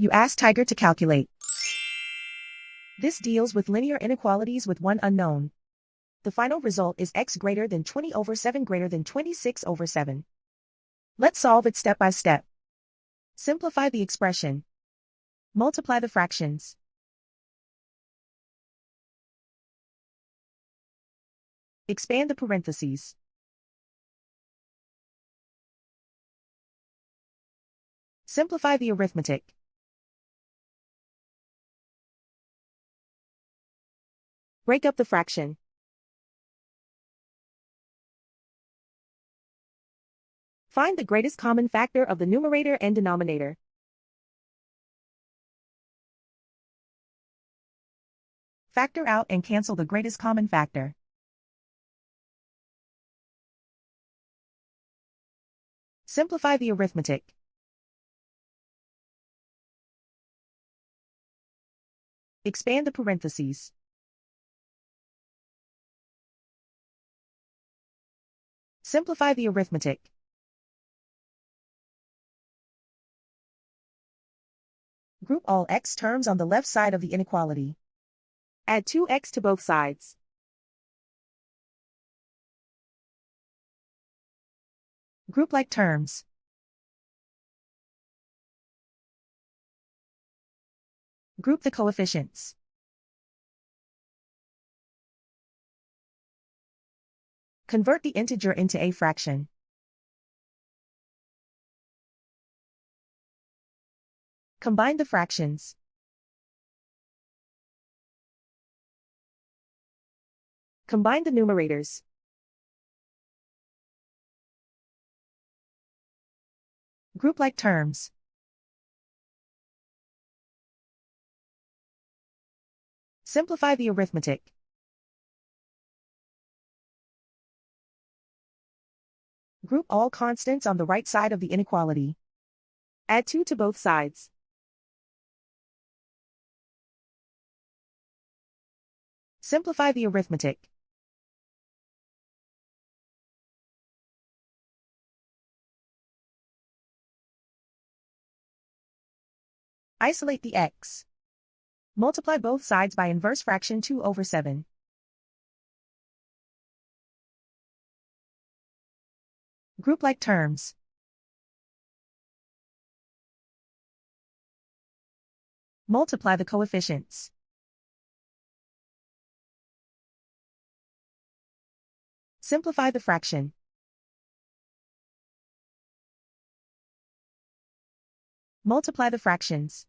You ask Tiger to calculate. This deals with linear inequalities with one unknown. The final result is x greater than 20/7 greater than 26/7. Let's solve it step by step. Simplify the expression. Multiply the fractions. Expand the parentheses. Simplify the arithmetic. Break up the fraction. Find the greatest common factor of the numerator and denominator. Factor out and cancel the greatest common factor. Simplify the arithmetic. Expand the parentheses. Simplify the arithmetic. Group all x terms on the left side of the inequality. Add 2x to both sides. Group like terms. Group the coefficients. Convert the integer into a fraction. Combine the fractions. Combine the numerators. Group like terms. Simplify the arithmetic. Group all constants on the right side of the inequality. Add 2 to both sides. Simplify the arithmetic. Isolate the x. Multiply both sides by inverse fraction 2/7. Group like terms. Multiply the coefficients. Simplify the fraction. Multiply the fractions.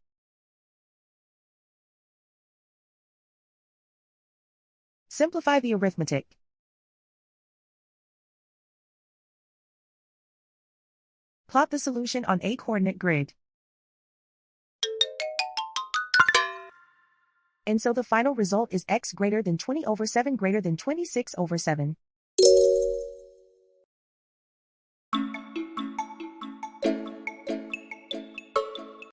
Simplify the arithmetic. Plot the solution on a coordinate grid. And so the final result is x greater than 20/7 greater than 26/7.